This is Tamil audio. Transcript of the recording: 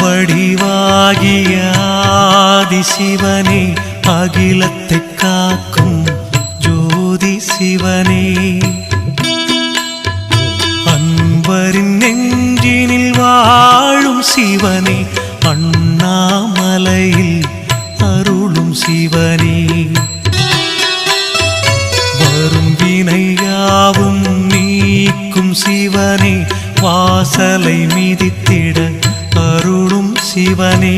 வடிவாகிய ஆதி சிவனே, அகிலத்தை காக்கும் ஜோதி சிவனே, அன்பரின் நெஞ்சினில் வாழும் சிவனே, அண்ணாமலையில் அருளும் சிவனே, வரும் வினையாவும் நீக்கும் சிவனே, வாசலை மிதித்திட அருளும் சிவனே,